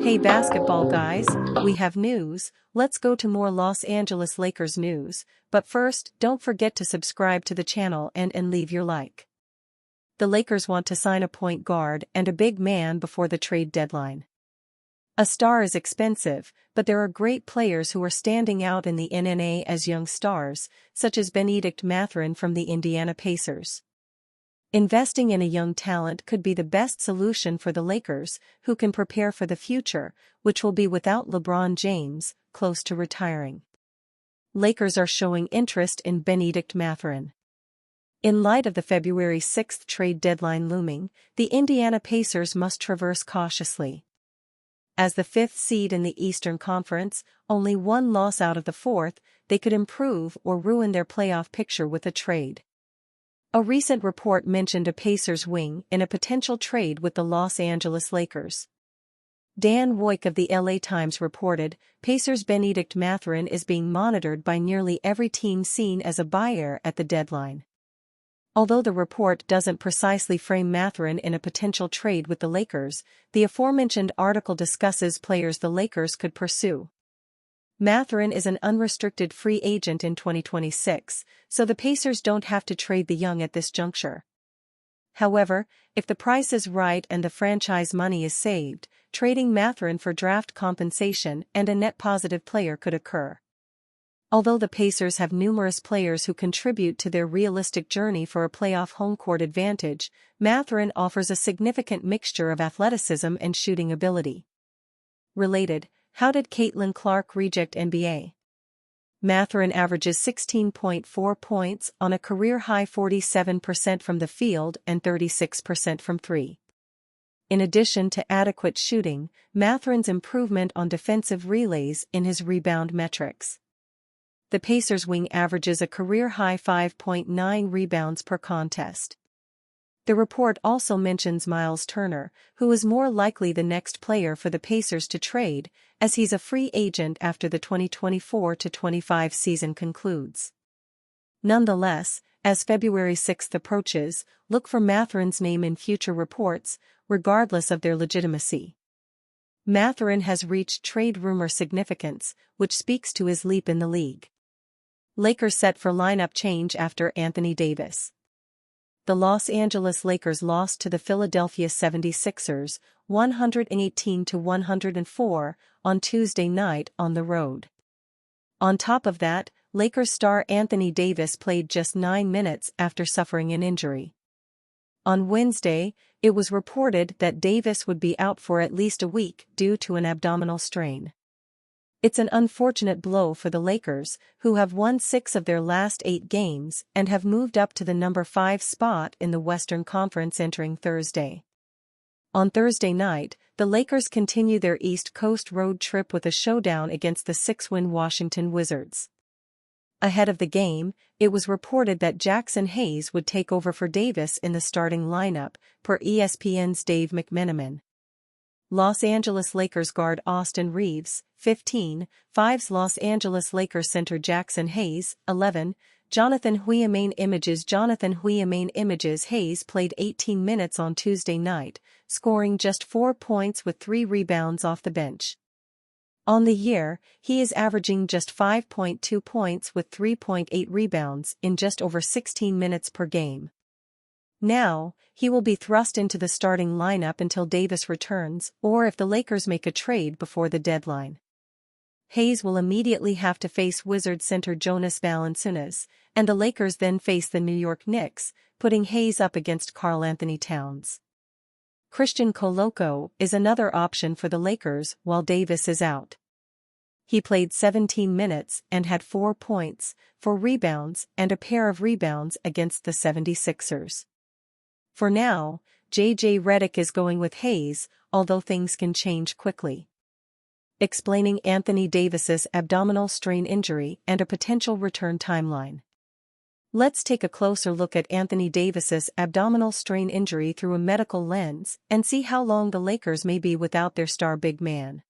Hey basketball guys, we have news. Let's go to more Los Angeles Lakers news, but first, don't forget to subscribe to the channel and leave your like. The Lakers want to sign a point guard and a big man before the trade deadline. A star is expensive, but there are great players who are standing out in the NBA as young stars, such as Benedict Mathurin from the Indiana Pacers. Investing in a young talent could be the best solution for the Lakers, who can prepare for the future, which will be without LeBron James, close to retiring. Lakers are showing interest in Benedict Mathurin. In light of the February 6 trade deadline looming, the Indiana Pacers must traverse cautiously. As the fifth seed in the Eastern Conference, only one loss out of the fourth, they could improve or ruin their playoff picture with a trade. A recent report mentioned a Pacers wing in a potential trade with the Los Angeles Lakers. Dan Woik of the LA Times reported, Pacers' Benedict Mathurin is being monitored by nearly every team seen as a buyer at the deadline. Although the report doesn't precisely frame Mathurin in a potential trade with the Lakers, the aforementioned article discusses players the Lakers could pursue. Mathurin is an unrestricted free agent in 2026, so the Pacers don't have to trade the young at this juncture. However, if the price is right and the franchise money is saved, trading Mathurin for draft compensation and a net positive player could occur. Although the Pacers have numerous players who contribute to their realistic journey for a playoff home court advantage, Mathurin offers a significant mixture of athleticism and shooting ability. Related, how did Caitlin Clark reject NBA? Mathurin averages 16.4 points on a career-high 47% from the field and 36% from three. In addition to adequate shooting, Mathurin's improvement on defensive relays in his rebound metrics. The Pacers wing averages a career-high 5.9 rebounds per contest. The report also mentions Miles Turner, who is more likely the next player for the Pacers to trade, as he's a free agent after the 2024-25 season concludes. Nonetheless, as February 6 approaches, look for Mathurin's name in future reports, regardless of their legitimacy. Mathurin has reached trade rumor significance, which speaks to his leap in the league. Lakers set for lineup change after Anthony Davis. The Los Angeles Lakers lost to the Philadelphia 76ers, 118-104, on Tuesday night on the road. On top of that, Lakers star Anthony Davis played just 9 minutes after suffering an injury. On Wednesday, it was reported that Davis would be out for at least a week due to an abdominal strain. It's an unfortunate blow for the Lakers, who have won 6 of their last 8 games and have moved up to the number 5 spot in the Western Conference entering Thursday. On Thursday night, the Lakers continue their East Coast road trip with a showdown against the 6-win Washington Wizards. Ahead of the game, it was reported that Jackson Hayes would take over for Davis in the starting lineup, per ESPN's Dave McMenamin. Los Angeles Lakers guard Austin Reaves, 15, 5's Los Angeles Lakers center Jackson Hayes, 11, Jonathan Huiamain Images Hayes played 18 minutes on Tuesday night, scoring just 4 points with 3 rebounds off the bench. On the year, he is averaging just 5.2 points with 3.8 rebounds in just over 16 minutes per game. Now, he will be thrust into the starting lineup until Davis returns or if the Lakers make a trade before the deadline. Hayes will immediately have to face Wizards center Jonas Valanciunas, and the Lakers then face the New York Knicks, putting Hayes up against Karl-Anthony Towns. Christian Koloko is another option for the Lakers while Davis is out. He played 17 minutes and had 4 points, 4 rebounds and a pair of rebounds against the 76ers. For now, J.J. Redick is going with Hayes, although things can change quickly. Explaining Anthony Davis's abdominal strain injury and a potential return timeline. Let's take a closer look at Anthony Davis's abdominal strain injury through a medical lens and see how long the Lakers may be without their star big man.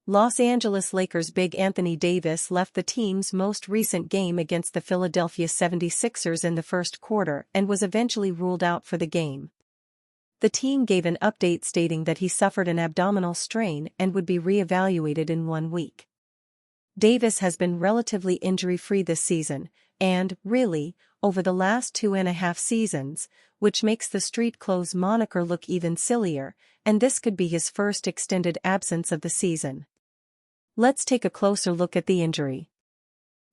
Los Angeles Lakers big Anthony Davis left the team's most recent game against the Philadelphia 76ers in the first quarter and was eventually ruled out for the game. The team gave an update stating that he suffered an abdominal strain and would be re-evaluated in 1 week. Davis has been relatively injury-free this season, and, really, over the last 2.5 seasons, which makes the street clothes moniker look even sillier, and this could be his first extended absence of the season. Let's take a closer look at the injury.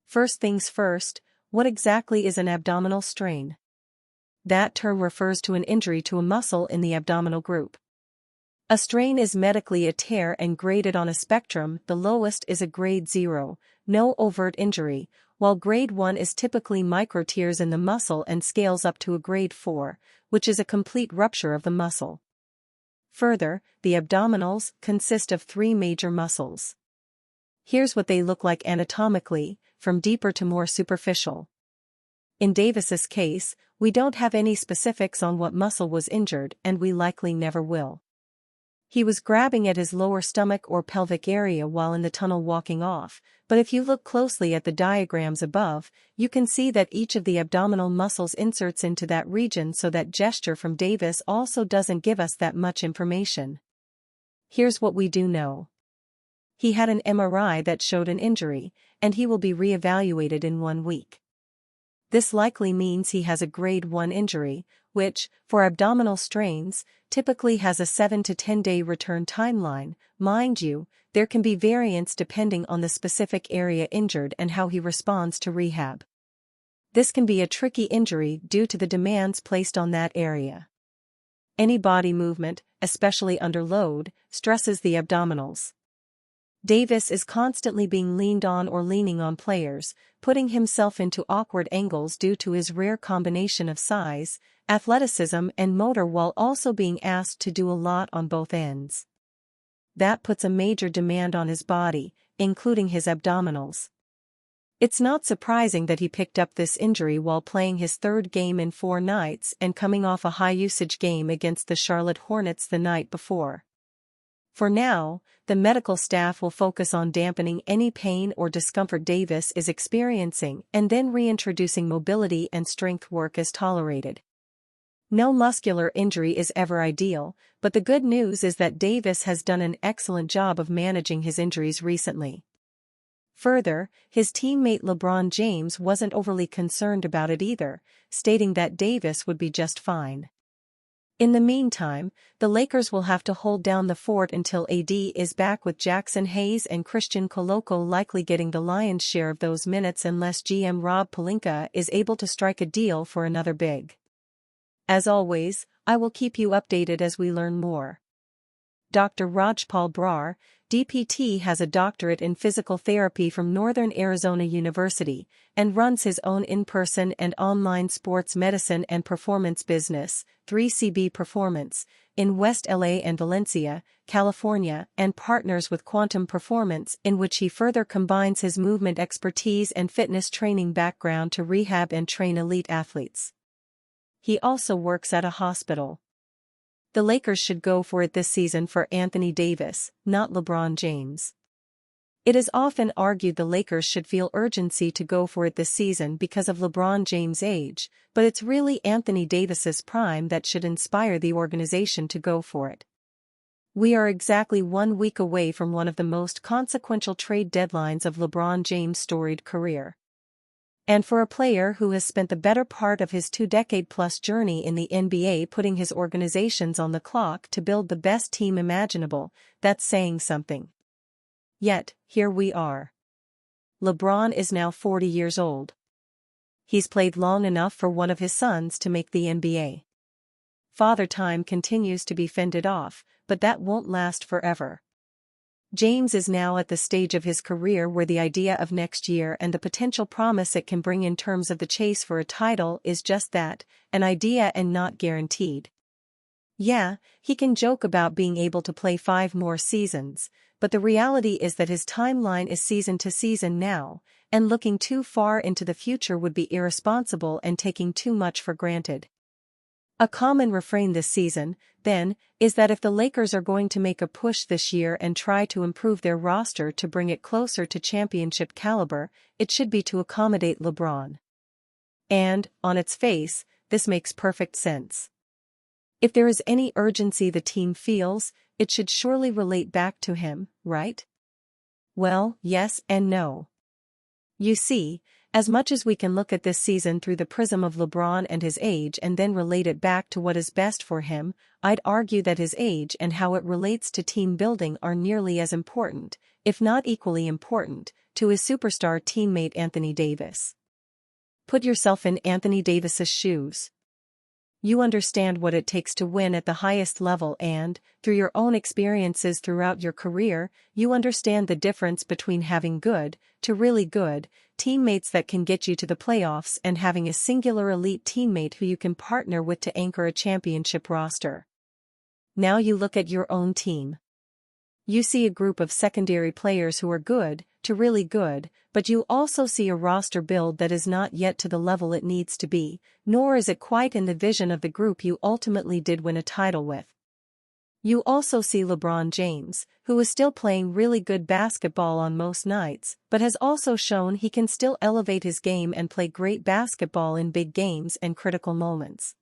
First things first, what exactly is an abdominal strain? That term refers to an injury to a muscle in the abdominal group. A strain is medically a tear and graded on a spectrum. The lowest is a grade 0, no overt injury, while grade 1 is typically micro tears in the muscle and scales up to a grade 4, which is a complete rupture of the muscle. Further, the abdominals consist of 3 major muscles. Here's what they look like anatomically, from deeper to more superficial. In Davis's case, we don't have any specifics on what muscle was injured, and we likely never will. He was grabbing at his lower stomach or pelvic area while in the tunnel walking off, but if you look closely at the diagrams above, you can see that each of the abdominal muscles inserts into that region, so that gesture from Davis also doesn't give us that much information. Here's what we do know. He had an MRI that showed an injury, and he will be re-evaluated in 1 week. This likely means he has a grade 1 injury, which, for abdominal strains, typically has a 7 to 10 day return timeline. Mind you, there can be variance depending on the specific area injured and how he responds to rehab. This can be a tricky injury due to the demands placed on that area. Any body movement, especially under load, stresses the abdominals. Davis is constantly being leaned on or leaning on players, putting himself into awkward angles due to his rare combination of size, athleticism and motor, while also being asked to do a lot on both ends. That puts a major demand on his body, including his abdominals. It's not surprising that he picked up this injury while playing his 3rd game in 4 nights and coming off a high-usage game against the Charlotte Hornets the night before. For now, the medical staff will focus on dampening any pain or discomfort Davis is experiencing and then reintroducing mobility and strength work as tolerated. No muscular injury is ever ideal, but the good news is that Davis has done an excellent job of managing his injuries recently. Further, his teammate LeBron James wasn't overly concerned about it either, stating that Davis would be just fine. In the meantime, the Lakers will have to hold down the fort until AD is back, with Jackson Hayes and Christian Koloko likely getting the lion's share of those minutes unless GM Rob Pelinka is able to strike a deal for another big. As always, I will keep you updated as we learn more. Dr. Rajpal Brar, DPT, has a doctorate in physical therapy from Northern Arizona University and runs his own in-person and online sports medicine and performance business, 3CB Performance, in West LA and Valencia, California, and partners with Quantum Performance, in which he further combines his movement expertise and fitness training background to rehab and train elite athletes. He also works at a hospital. The Lakers should go for it this season for Anthony Davis, not LeBron James. It is often argued the Lakers should feel urgency to go for it this season because of LeBron James' age, but it's really Anthony Davis's prime that should inspire the organization to go for it. We are exactly 1 week away from one of the most consequential trade deadlines of LeBron James' storied career. And for a player who has spent the better part of his 2-decade-plus journey in the NBA putting his organizations on the clock to build the best team imaginable, that's saying something. Yet, here we are. LeBron is now 40 years old. He's played long enough for one of his sons to make the NBA. Father time continues to be fended off, but that won't last forever. James is now at the stage of his career where the idea of next year and the potential promise it can bring in terms of the chase for a title is just that, an idea and not guaranteed. Yeah, he can joke about being able to play 5 more seasons, but the reality is that his timeline is season to season now, and looking too far into the future would be irresponsible and taking too much for granted. A common refrain this season, then, is that if the Lakers are going to make a push this year and try to improve their roster to bring it closer to championship caliber, it should be to accommodate LeBron. And, on its face, this makes perfect sense. If there is any urgency the team feels, it should surely relate back to him, right? Well, yes and no. You see, as much as we can look at this season through the prism of LeBron and his age and then relate it back to what is best for him, I'd argue that his age and how it relates to team building are nearly as important, if not equally important, to his superstar teammate Anthony Davis. Put yourself in Anthony Davis's shoes. You understand what it takes to win at the highest level and, through your own experiences throughout your career, you understand the difference between having good, to really good, teammates that can get you to the playoffs and having a singular elite teammate who you can partner with to anchor a championship roster. Now you look at your own team. You see a group of secondary players who are good, to really good, but you also see a roster build that is not yet to the level it needs to be, nor is it quite in the vision of the group you ultimately did win a title with. You also see LeBron James, who is still playing really good basketball on most nights, but has also shown he can still elevate his game and play great basketball in big games and critical moments.